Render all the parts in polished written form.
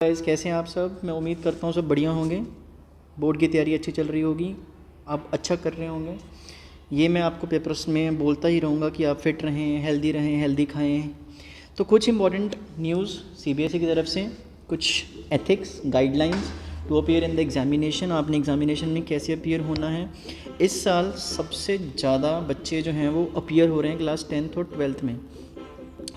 Guys, कैसे हैं आप सब। मैं उम्मीद करता हूँ सब बढ़िया होंगे। बोर्ड की तैयारी अच्छी चल रही होगी, आप अच्छा कर रहे होंगे। ये मैं आपको पेपर्स में बोलता ही रहूँगा कि आप फिट रहें, हेल्दी खाएं। तो कुछ इंपॉर्टेंट न्यूज़ सीबीएसई की तरफ से, कुछ ethics guidelines to appear in the examination. आपने एग्जामिनेशन में कैसे अपीयर होना है। इस साल सबसे ज़्यादा बच्चे जो हैं वो अपीयर हो रहे हैं क्लास 10th और 12th में।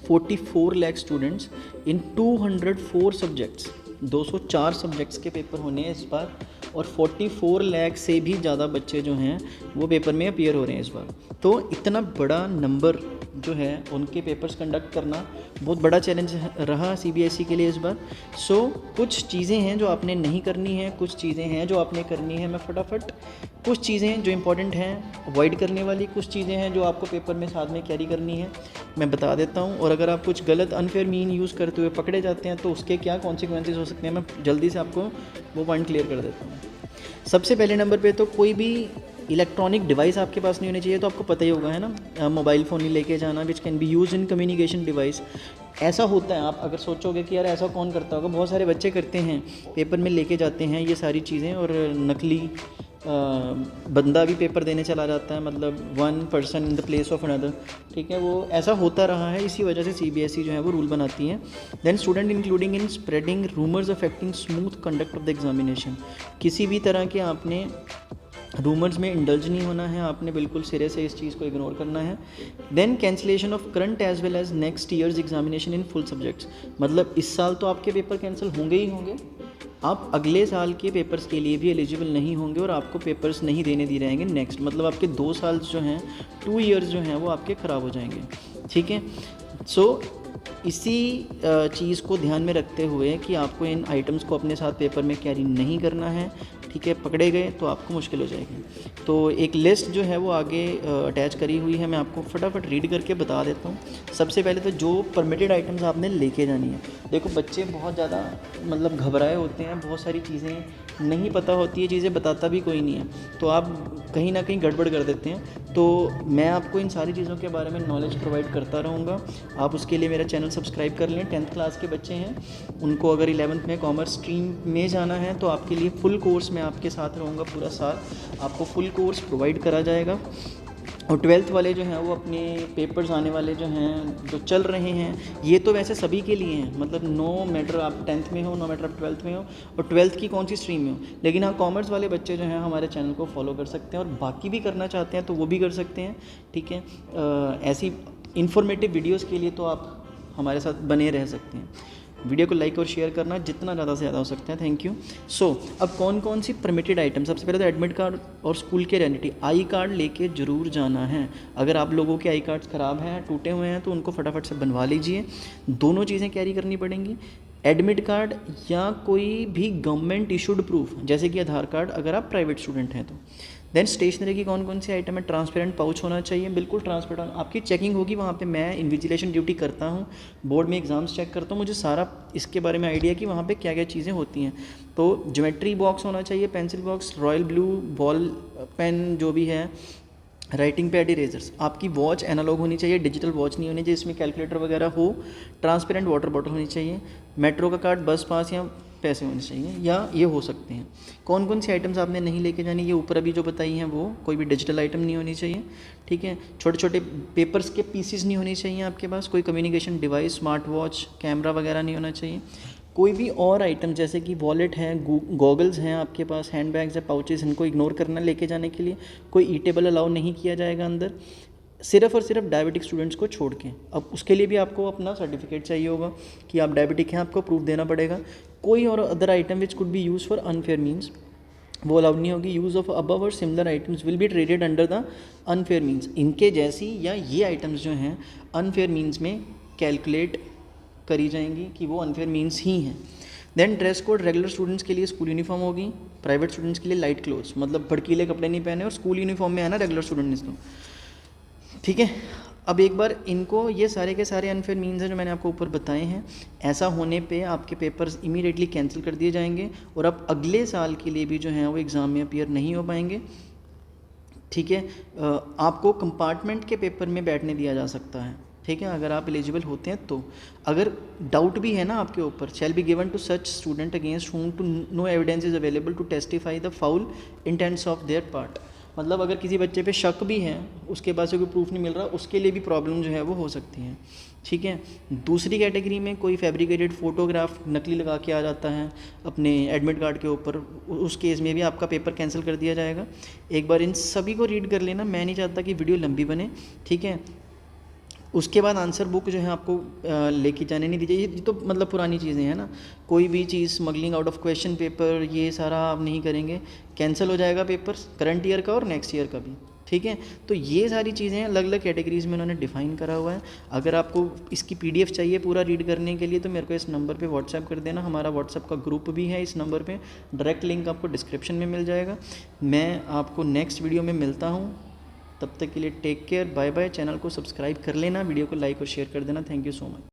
44 lakh students in 204 subjects, 204 subjects के पेपर होने हैं इस बार। और 44 लाख से भी ज़्यादा बच्चे जो हैं वो पेपर में अपीयर हो रहे हैं इस बार। तो इतना बड़ा नंबर जो है उनके पेपर्स कंडक्ट करना बहुत बड़ा चैलेंज रहा सीबीएसई के लिए इस बार। सो कुछ चीज़ें हैं जो आपने नहीं करनी है, कुछ चीज़ें हैं जो आपने करनी है। मैं फटाफट कुछ चीज़ें जो इंपॉर्टेंट हैं अवॉइड करने वाली, कुछ चीज़ें हैं जो आपको पेपर में साथ में कैरी करनी है, मैं बता देता हूँ। और अगर आप कुछ गलत अनफेयर मीन यूज़ करते हुए पकड़े जाते हैं तो उसके क्या कॉन्सिक्वेंसेस हो सकते हैं, मैं जल्दी से आपको वो पॉइंट क्लियर कर देता हूँ। सबसे पहले नंबर पे तो कोई भी इलेक्ट्रॉनिक डिवाइस आपके पास नहीं होनी चाहिए। तो आपको पता ही होगा है ना, मोबाइल फ़ोन ही लेके जाना which can be use in communication device. ऐसा होता है, आप अगर सोचोगे कि यार ऐसा कौन करता होगा, बहुत सारे बच्चे करते हैं, पेपर में लेके जाते हैं ये सारी चीज़ें। और नकली बंदा भी पेपर देने चला जाता है, मतलब one person in the place of another. ठीक है, वो ऐसा होता रहा है, इसी वजह से सीबीएसई जो है वो रूल बनाती है। Then student including in spreading rumours affecting smooth conduct of the examination. किसी भी तरह के आपने रूमर्स में इंडल्ज नहीं होना है, आपने बिल्कुल सिरे से इस चीज़ को इग्नोर करना है। Then cancellation of current as well as next years examination in full subjects. मतलब इस साल तो आपके पेपर कैंसिल होंगे ही होंगे, आप अगले साल के पेपर्स के लिए भी एलिजिबल नहीं होंगे और आपको पेपर्स नहीं देने दिए जाएंगे नेक्स्ट। मतलब आपके 2 साल जो हैं, 2 ईयर्स जो हैं वो आपके ख़राब हो जाएंगे। ठीक है, सो इसी चीज़ को ध्यान में रखते हुए कि आपको इन आइटम्स को अपने साथ पेपर में कैरी नहीं करना है। ठीक है, पकड़े गए तो आपको मुश्किल हो जाएगी। तो एक लिस्ट जो है वो आगे अटैच करी हुई है, मैं आपको फटाफट रीड करके बता देता हूँ। सबसे पहले तो जो परमिटेड आइटम्स आपने लेके जानी है। देखो, बच्चे बहुत ज़्यादा मतलब घबराए होते हैं, बहुत सारी चीज़ें नहीं पता होती है, चीज़ें बताता भी कोई नहीं है, तो आप कहीं ना कहीं गड़बड़ कर देते हैं। तो मैं आपको इन सारी चीज़ों के बारे में नॉलेज प्रोवाइड करता रहूँगा। आप उसके लिए मेरा चैनल सब्सक्राइब कर लें। 10th क्लास के बच्चे हैं, उनको अगर 11th में कॉमर्स स्ट्रीम में जाना है तो आपके लिए फुल कोर्स मैं आपके साथ रहूँगा पूरा साल, आपको फुल कोर्स प्रोवाइड करा जाएगा। और 12th वाले जो हैं वो अपने पेपर्स आने वाले जो हैं, जो चल रहे हैं, ये तो वैसे सभी के लिए हैं, मतलब नो मैटर आप 10th में हो, नो मैटर आप 12th में हो और 12th की कौन सी स्ट्रीम में हो। लेकिन हाँ, कॉमर्स वाले बच्चे जो हैं हमारे चैनल को फॉलो कर सकते हैं और बाकी भी करना चाहते हैं तो वो भी कर सकते हैं। ठीक है, ऐसी इन्फॉर्मेटिव वीडियोज़ के लिए तो आप हमारे साथ बने रह सकते हैं। वीडियो को लाइक और शेयर करना जितना ज़्यादा से ज़्यादा हो सकता है। Thank you. सो अब कौन कौन सी परमिटेड आइटम, सबसे पहले तो एडमिट कार्ड और स्कूल के आइडेंटिटी। आई कार्ड लेके ज़रूर जाना है। अगर आप लोगों के आई कार्ड्स ख़राब हैं, टूटे हुए हैं, तो उनको फटाफट से बनवा लीजिए। दोनों चीज़ें कैरी करनी पड़ेंगी, एडमिट कार्ड या कोई भी गवर्नमेंट इशूड प्रूफ जैसे कि आधार कार्ड, अगर आप प्राइवेट स्टूडेंट हैं तो। देन स्टेशनरी की कौन कौन सी आइटम है। ट्रांसपेरेंट पाउच होना चाहिए, बिल्कुल ट्रांसपेरेंट। आपकी चेकिंग होगी वहाँ पे, मैं इन्विजिलेशन ड्यूटी करता हूँ, बोर्ड में एग्ज़ाम्स चेक करता हूँ, मुझे सारा इसके बारे में आइडिया कि वहाँ पे क्या क्या चीज़ें होती हैं। तो ज्योमेट्री बॉक्स होना चाहिए, pencil box, royal blue ball pen जो भी है, राइटिंग पैड, इरेजर्स। आपकी वॉच एनालॉग होनी चाहिए, डिजिटल वॉच नहीं होनी चाहिए, इसमें कैलकुलेटर वगैरह हो। ट्रांसपेरेंट वाटर बॉटल होनी चाहिए। मेट्रो का कार्ड, बस पास या पैसे होने चाहिए, या ये हो सकते हैं। कौन कौन सी आइटम्स आपने नहीं लेके जानी, ये ऊपर अभी जो बताई हैं वो। कोई भी डिजिटल आइटम नहीं होनी चाहिए। ठीक है, छोटे छोटे पेपर्स के पीसीस नहीं होने चाहिए आपके पास। कोई communication device, smart watch, camera वगैरह नहीं होना चाहिए। कोई भी और आइटम जैसे कि वॉलेट है, गॉगल्स हैं आपके पास, हैंड बैग्स है, पाउचेस, इनको इग्नोर करना लेके जाने के लिए। कोई ई टेबल अलाउ नहीं किया जाएगा अंदर, सिर्फ और सिर्फ डायबिटिक स्टूडेंट्स को छोड़ के। अब उसके लिए भी आपको अपना सर्टिफिकेट चाहिए होगा कि आप डायबिटिक हैं, आपको प्रूफ देना पड़ेगा। कोई और other item which could be use for unfair means वो अलाउड नहीं होगी। यूज़ ऑफ अबव और similar items will be traded under the unfair means. इनके जैसी या ये आइटम्स जो हैं अनफेयर मीन्स में कैलकुलेट करी जाएंगी कि वो अनफेयर मीन्स ही हैं। Then dress code, regular students के लिए स्कूल यूनिफॉर्म होगी, प्राइवेट स्टूडेंट्स के लिए लाइट क्लोथ्स, मतलब भड़कीले कपड़े नहीं पहने और स्कूल यूनिफॉर्म में है ना रेगुलर स्टूडेंट्स तो। ठीक है, अब एक बार इनको, ये सारे के सारे अनफेयर मीन्स हैं जो मैंने आपको ऊपर बताए हैं, ऐसा होने पे आपके पेपर्स इमीडिएटली कैंसिल कर दिए जाएंगे और अब अगले साल के लिए भी जो हैं वो एग्ज़ाम में अपीयर नहीं हो पाएंगे। ठीक है, आपको कंपार्टमेंट के पेपर में बैठने दिया जा सकता है। ठीक है, अगर आप एलिजिबल होते हैं तो। अगर डाउट भी है ना आपके ऊपर, shall be given to such student against whom to no evidence is available to testify the foul intents of their part. मतलब अगर किसी बच्चे पे शक भी है, उसके पास से कोई प्रूफ नहीं मिल रहा, उसके लिए भी प्रॉब्लम जो है वो हो सकती है। ठीक है, दूसरी कैटेगरी में कोई फैब्रिकेटेड फ़ोटोग्राफ नकली लगा के आ जाता है अपने एडमिट कार्ड के ऊपर, उस केस में भी आपका पेपर कैंसिल कर दिया जाएगा। एक बार इन सभी को रीड कर लेना, मैं नहीं चाहता कि वीडियो लंबी बने। ठीक है, उसके बाद आंसर बुक जो है आपको लेके जाने नहीं दीजिए। ये तो मतलब पुरानी चीज़ें हैं ना, कोई भी चीज़ smuggling out of question paper ये सारा आप नहीं करेंगे, कैंसिल हो जाएगा पेपर करंट ईयर का और नेक्स्ट ईयर का भी। ठीक है, तो ये सारी चीज़ें अलग अलग कैटेगरीज़ में उन्होंने डिफ़ाइन करा हुआ है। अगर आपको इसकी PDF चाहिए पूरा रीड करने के लिए तो मेरे को इस नंबर पे व्हाट्सएप कर देना। हमारा व्हाट्सएप का ग्रुप भी है इस नंबर पे, डायरेक्ट लिंक आपको डिस्क्रिप्शन में मिल जाएगा। मैं आपको नेक्स्ट वीडियो में मिलता हूँ, तब तक के लिए take care, bye bye. Channel को सब्सक्राइब कर लेना, वीडियो को लाइक और शेयर कर देना। Thank you so much.